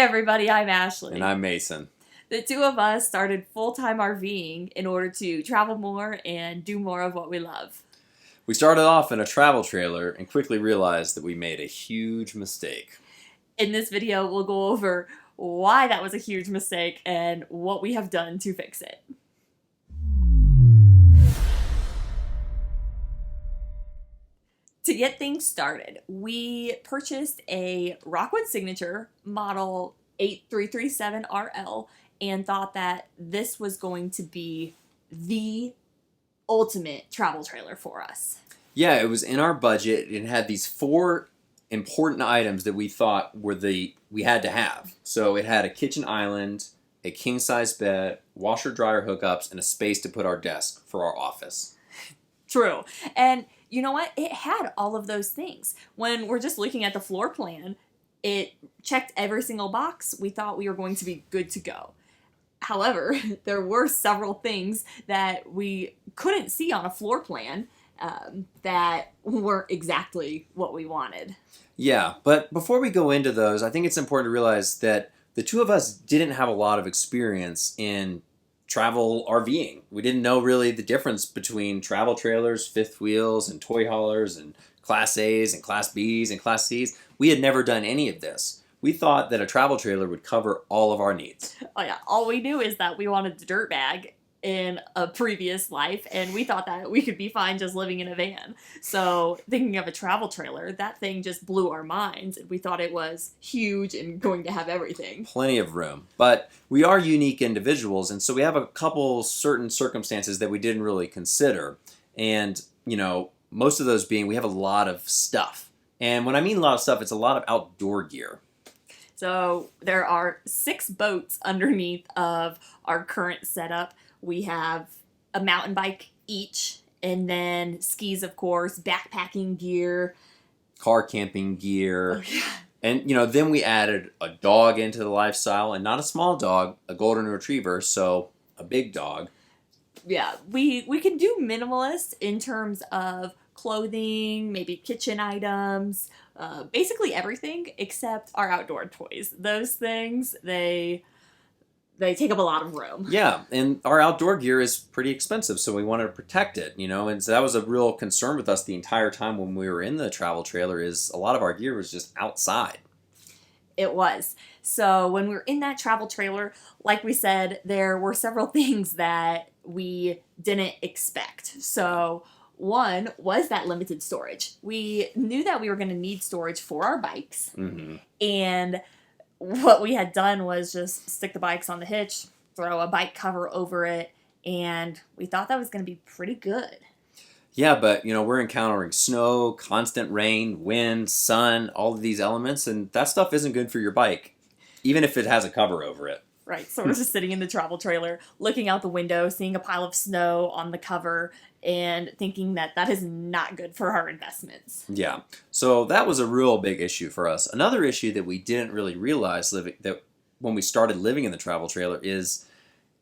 everybody, I'm Ashley. And I'm Mason. The two of us started full-time RVing in order to travel more and do more of what we love. We started off in a travel trailer and quickly realized that we made a huge mistake. In this video, we'll go over why that was a huge mistake and what we have done to fix it. To get things started, we purchased a Rockwood Signature model 8337RL and thought that this was going to be the ultimate travel trailer for us. Yeah, it was in our budget. It had these 4 important items that we thought were we had to have. So it had a kitchen island, a king-size bed, washer-dryer hookups, and a space to put our desk for our office. True. And you know what? It had all of those things. When we're just looking at the floor plan, it checked every single box. We thought we were going to be good to go. However, there were several things that we couldn't see on a floor plan that weren't exactly what we wanted. Yeah, but before we go into those, I think it's important to realize that the two of us didn't have a lot of experience in travel RVing. We didn't know really the difference between travel trailers, fifth wheels, and toy haulers, and Class A's and Class B's and Class C's. We had never done any of this. We thought that a travel trailer would cover all of our needs. Oh yeah, all we knew is that we wanted the dirt bag in a previous life, and we thought that we could be fine just living in a van. So thinking of a travel trailer, that thing just blew our minds, and we thought it was huge and going to have everything. Plenty of room. But we are unique individuals, and so we have a couple certain circumstances that we didn't really consider. And, most of those being we have a lot of stuff. And when I mean a lot of stuff, it's a lot of outdoor gear. So there are 6 boats underneath of our current setup. We have a mountain bike each, and then skis, of course, backpacking gear. Car camping gear. Oh, yeah. And, then we added a dog into the lifestyle, and not a small dog, a golden retriever, so a big dog. Yeah, we can do minimalist in terms of clothing, maybe kitchen items, basically everything except our outdoor toys. Those things, they take up a lot of room. Yeah, and our outdoor gear is pretty expensive, so we wanted to protect it, and so that was a real concern with us the entire time when we were in the travel trailer is a lot of our gear was just outside. It was. So when we were in that travel trailer, like we said, there were several things that we didn't expect. So one was that limited storage. We knew that we were going to need storage for our bikes. Mm-hmm. And what we had done was just stick the bikes on the hitch, throw a bike cover over it, and we thought that was going to be pretty good. Yeah, but, we're encountering snow, constant rain, wind, sun, all of these elements, and that stuff isn't good for your bike, even if it has a cover over it. Right, so we're just sitting in the travel trailer, looking out the window, seeing a pile of snow on the cover, and thinking that that is not good for our investments. Yeah, so that was a real big issue for us. Another issue that we didn't really realize that when we started living in the travel trailer is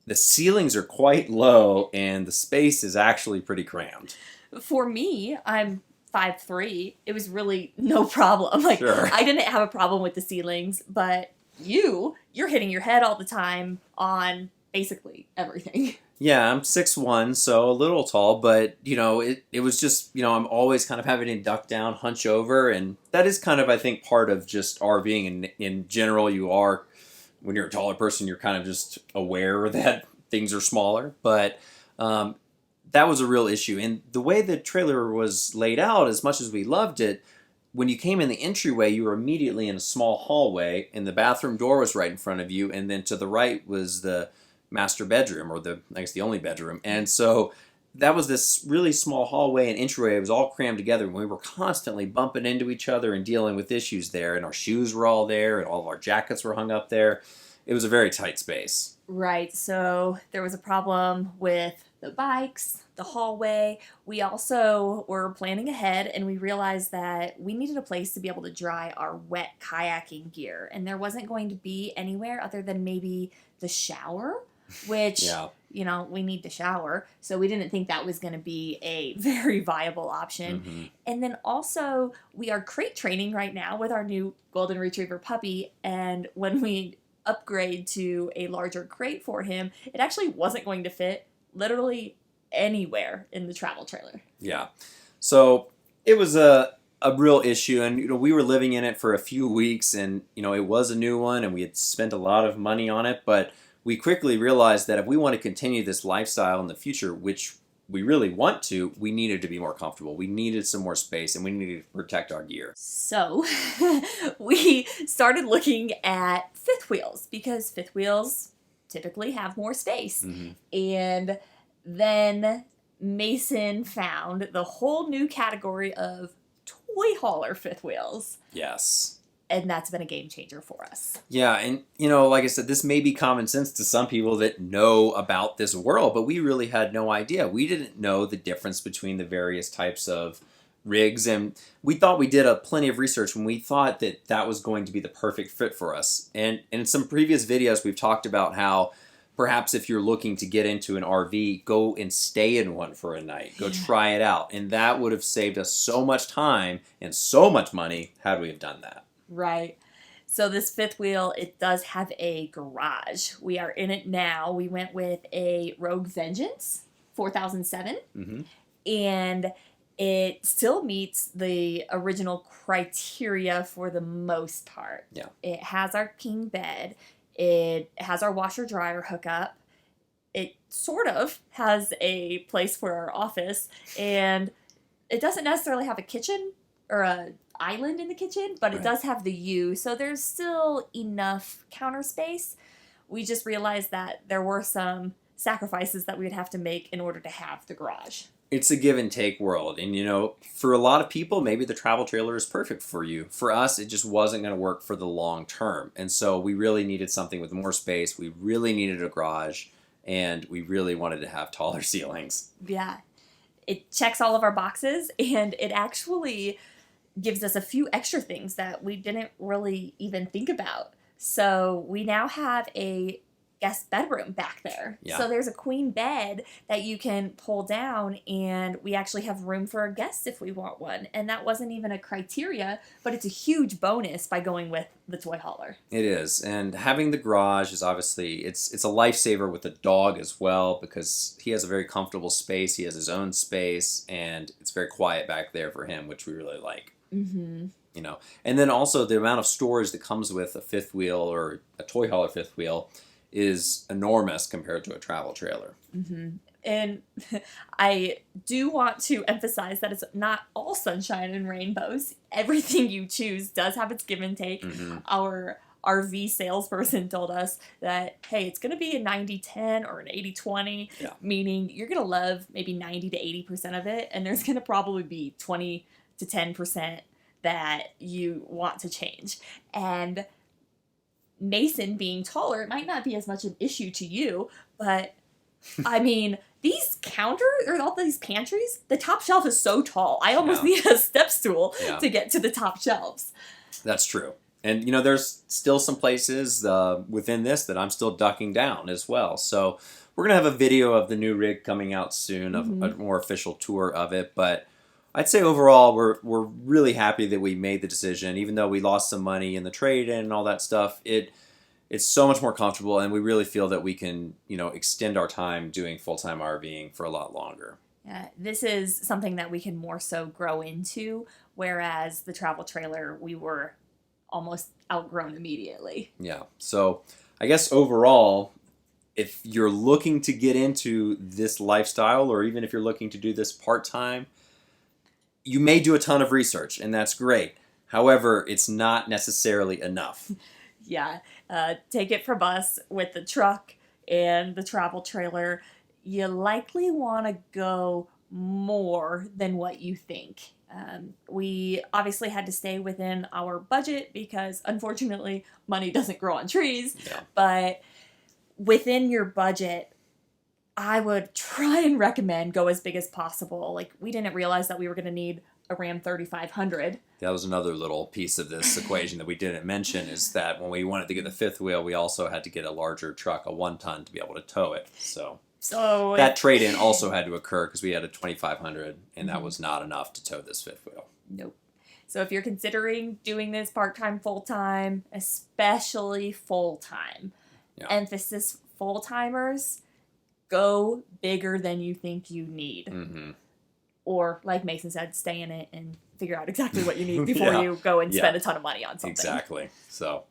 the ceilings are quite low and the space is actually pretty crammed. For me, I'm 5'3". It was really no problem. Sure. I didn't have a problem with the ceilings, but you're hitting your head all the time on basically everything. Yeah, I'm 6'1", so a little tall, but, it was just, I'm always kind of having to duck down, hunch over, and that is kind of, I think, part of just RVing. And in general, when you're a taller person, you're kind of just aware that things are smaller, but that was a real issue. And the way the trailer was laid out, as much as we loved it, when you came in the entryway, you were immediately in a small hallway, and the bathroom door was right in front of you, and then to the right was the master bedroom, or the only bedroom. And so that was this really small hallway and entryway. It was all crammed together, and we were constantly bumping into each other and dealing with issues there, and our shoes were all there, and all of our jackets were hung up there. It was a very tight space. Right, so there was a problem with the bikes, the hallway. We also were planning ahead, and we realized that we needed a place to be able to dry our wet kayaking gear, and there wasn't going to be anywhere other than maybe the shower. which, Yeah. we need to shower. So we didn't think that was going to be a very viable option. Mm-hmm. And then also, we are crate training right now with our new Golden Retriever puppy. And when we upgrade to a larger crate for him, it actually wasn't going to fit literally anywhere in the travel trailer. Yeah. So it was a real issue, and we were living in it for a few weeks, and it was a new one, and we had spent a lot of money on it, but we quickly realized that if we want to continue this lifestyle in the future, which we really want to, we needed to be more comfortable. We needed some more space, and we needed to protect our gear. So we started looking at fifth wheels, because fifth wheels typically have more space. Mm-hmm. And then Mason found the whole new category of toy hauler fifth wheels. Yes. And that's been a game changer for us. Yeah, and like I said, this may be common sense to some people that know about this world, but we really had no idea. We didn't know the difference between the various types of rigs, and we thought we did plenty of research when we thought that was going to be the perfect fit for us. And in some previous videos, we've talked about how perhaps if you're looking to get into an RV, go and stay in one for a night. Go try it out. And that would have saved us so much time and so much money had we have done that. Right. So this fifth wheel, it does have a garage. We are in it now. We went with a Rogue Vengeance 4007. Mm-hmm. And it still meets the original criteria for the most part. Yeah. It has our king bed. It has our washer dryer hookup. It sort of has a place for our office. And it doesn't necessarily have a kitchen or a island in the kitchen, but it does have the U, so there's still enough counter space. We just realized that there were some sacrifices that we would have to make in order to have the garage. It's a give and take world, and for a lot of people, maybe the travel trailer is perfect for you. For us, it just wasn't going to work for the long term, and so we really needed something with more space. We really needed a garage, and we really wanted to have taller ceilings. Yeah, it checks all of our boxes, and it actually gives us a few extra things that we didn't really even think about. So we now have a guest bedroom back there. Yeah. So there's a queen bed that you can pull down, and we actually have room for a guest if we want one. And that wasn't even a criteria, but it's a huge bonus by going with the toy hauler. It is, and having the garage is obviously, it's a lifesaver with the dog as well, because he has a very comfortable space, he has his own space, and it's very quiet back there for him, which we really like. Mm-hmm. And then also the amount of storage that comes with a fifth wheel or a toy hauler fifth wheel is enormous compared to a travel trailer. Mm-hmm. And I do want to emphasize that it's not all sunshine and rainbows. Everything you choose does have its give and take. Mm-hmm. Our RV salesperson told us that, hey, it's going to be a 90-10 or an 80-20, meaning you're going to love maybe 90 to 80% of it, and there's going to probably be 20 to 10% that you want to change. And Mason being taller, it might not be as much an issue to you, but I mean, these counters or all these pantries, the top shelf is so tall. I almost need a step stool to get to the top shelves. That's true. And, there's still some places within this that I'm still ducking down as well. So we're going to have a video of the new rig coming out soon, of a more official tour of it. But I'd say overall, we're really happy that we made the decision, even though we lost some money in the trade-in and all that stuff. It's so much more comfortable, and we really feel that we can, extend our time doing full-time RVing for a lot longer. Yeah, this is something that we can more so grow into, whereas the travel trailer, we were almost outgrown immediately. Yeah, so I guess overall, if you're looking to get into this lifestyle, or even if you're looking to do this part-time, you may do a ton of research, and that's great. However, it's not necessarily enough. Yeah, take it from us with the truck and the travel trailer. You likely want to go more than what you think. We obviously had to stay within our budget because, unfortunately, money doesn't grow on trees. Yeah. But within your budget, I would try and recommend go as big as possible. Like, we didn't realize that we were going to need a Ram 3500. That was another little piece of this equation that we didn't mention, is that when we wanted to get the fifth wheel, we also had to get a larger truck, a 1-ton, to be able to tow it. So that trade-in also had to occur because we had a 2500, and that was not enough to tow this fifth wheel. Nope. So if you're considering doing this part-time, full-time, especially full-time, emphasis full-timers, go bigger than you think you need. Mm-hmm. Or, like Mason said, stay in it and figure out exactly what you need before you go and spend a ton of money on something. Exactly. So,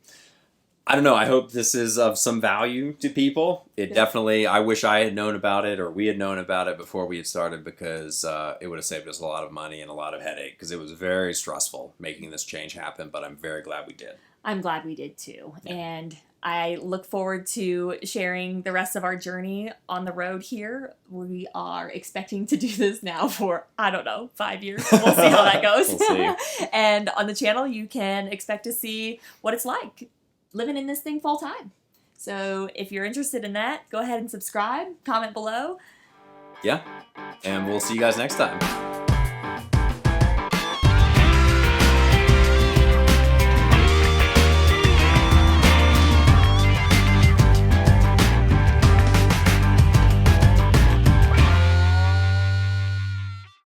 I don't know. I hope this is of some value to people. It definitely, I wish I had known about it, or we had known about it before we had started, because it would have saved us a lot of money and a lot of headache, because it was very stressful making this change happen, but I'm very glad we did. I'm glad we did too. Yeah. And I look forward to sharing the rest of our journey on the road here. We are expecting to do this now for, 5 years. We'll see how that goes. We'll see. And on the channel, you can expect to see what it's like living in this thing full time. So if you're interested in that, go ahead and subscribe, comment below. Yeah. And we'll see you guys next time.